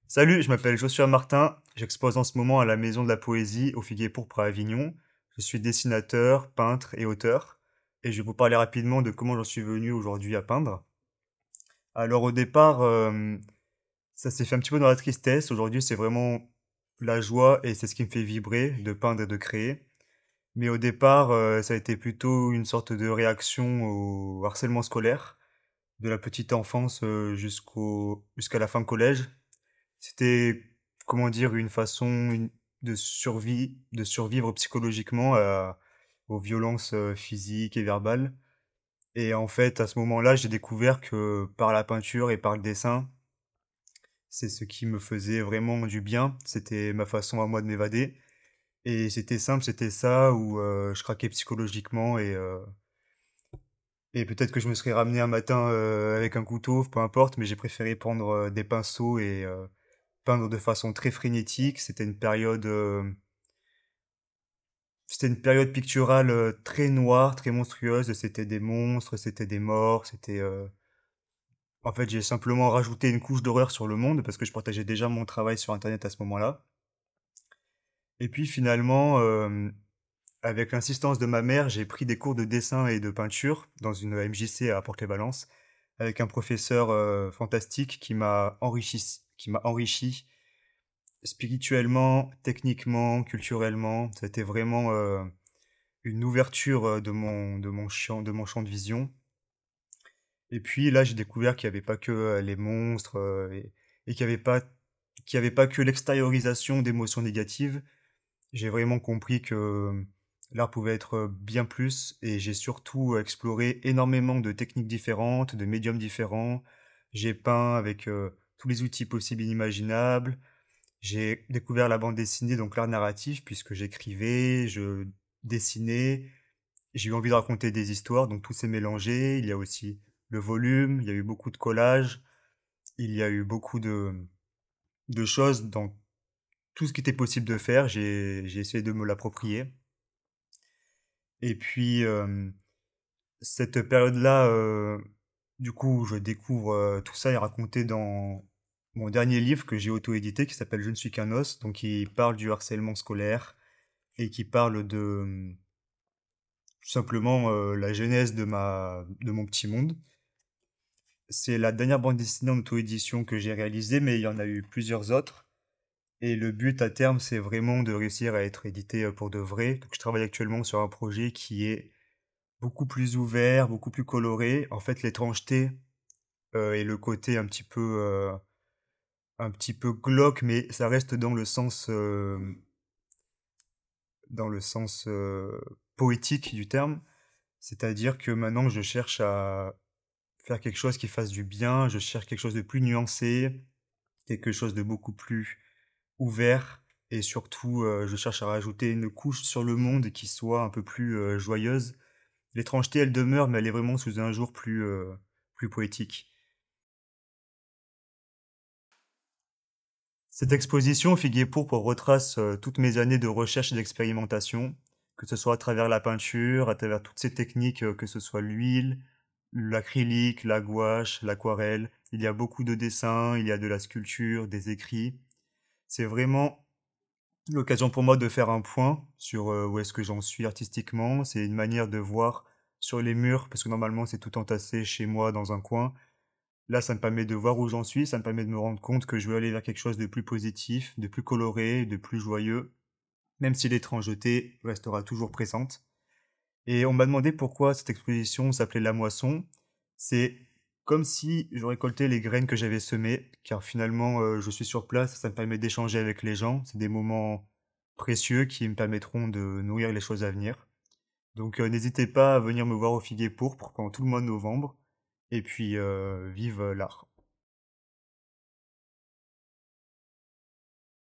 Salut, je m'appelle Joshua Martin, j'expose en ce moment à la Maison de la Poésie au Figuier Pourpre à Avignon. Je suis dessinateur, peintre et auteur, et je vais vous parler rapidement de comment j'en suis venu aujourd'hui à peindre. Alors au départ, ça s'est fait un petit peu dans la tristesse, aujourd'hui c'est vraiment la joie et c'est ce qui me fait vibrer de peindre et de créer. Mais au départ, ça a été plutôt une sorte de réaction au harcèlement scolaire, de la petite enfance jusqu'à la fin collège. C'était, comment dire, une façon de survivre psychologiquement aux violences physiques et verbales. Et en fait, à ce moment-là, j'ai découvert que par la peinture et par le dessin, c'est ce qui me faisait vraiment du bien. C'était ma façon à moi de m'évader. Et c'était simple, c'était ça où je craquais psychologiquement et peut-être que je me serais ramené un matin avec un couteau, peu importe, mais j'ai préféré prendre des pinceaux et peindre de façon très frénétique. C'était une période picturale très noire, très monstrueuse. C'était des monstres, c'était des morts, en fait, j'ai simplement rajouté une couche d'horreur sur le monde parce que je partageais déjà mon travail sur Internet à ce moment-là. Et puis finalement, avec l'insistance de ma mère, j'ai pris des cours de dessin et de peinture dans une MJC à Port-les-Valence avec un professeur fantastique qui m'a enrichi spirituellement, techniquement, culturellement. C'était vraiment une ouverture de mon champ de vision. Et puis là, j'ai découvert qu'il n'y avait pas que les monstres et qu'il y avait pas que l'extériorisation d'émotions négatives. J'ai vraiment compris que l'art pouvait être bien plus et j'ai surtout exploré énormément de techniques différentes, de médiums différents. J'ai peint avec tous les outils possibles et inimaginables. J'ai découvert la bande dessinée, donc l'art narratif, puisque j'écrivais, je dessinais. J'ai eu envie de raconter des histoires, donc tout s'est mélangé. Il y a aussi le volume, il y a eu beaucoup de collages, il y a eu beaucoup de choses dans tout ce qui était possible de faire. J'ai essayé de me l'approprier. Et puis, cette période-là, du coup, je découvre tout ça est raconté dans mon dernier livre que j'ai auto-édité qui s'appelle Je ne suis qu'un os, donc qui parle du harcèlement scolaire et qui parle de tout simplement la genèse de mon petit monde. C'est la dernière bande dessinée en auto-édition que j'ai réalisée, mais il y en a eu plusieurs autres. Et le but à terme, c'est vraiment de réussir à être édité pour de vrai. Donc je travaille actuellement sur un projet qui est beaucoup plus ouvert, beaucoup plus coloré. En fait, l'étrangeté et le côté un petit peu glauque, mais ça reste dans le sens poétique du terme. C'est-à-dire que maintenant, je cherche à faire quelque chose qui fasse du bien, je cherche quelque chose de plus nuancé, quelque chose de beaucoup plus ouvert, et surtout, je cherche à rajouter une couche sur le monde qui soit un peu plus joyeuse. L'étrangeté, elle demeure, mais elle est vraiment sous un jour plus poétique. Cette exposition, Figuier Pourpre, retrace toutes mes années de recherche et d'expérimentation, que ce soit à travers la peinture, à travers toutes ces techniques, que ce soit l'huile, l'acrylique, la gouache, l'aquarelle. Il y a beaucoup de dessins, il y a de la sculpture, des écrits. C'est vraiment l'occasion pour moi de faire un point sur où est-ce que j'en suis artistiquement. C'est une manière de voir sur les murs, parce que normalement c'est tout entassé chez moi dans un coin. Là, ça me permet de voir où j'en suis, ça me permet de me rendre compte que je veux aller vers quelque chose de plus positif, de plus coloré, de plus joyeux, même si l'étrangeté restera toujours présente. Et on m'a demandé pourquoi cette exposition s'appelait La Moisson. C'est comme si je récoltais les graines que j'avais semées, car finalement je suis sur place, ça me permet d'échanger avec les gens. C'est des moments précieux qui me permettront de nourrir les choses à venir. Donc n'hésitez pas à venir me voir au Figuier Pourpre pendant tout le mois de novembre. Et puis vive l'art.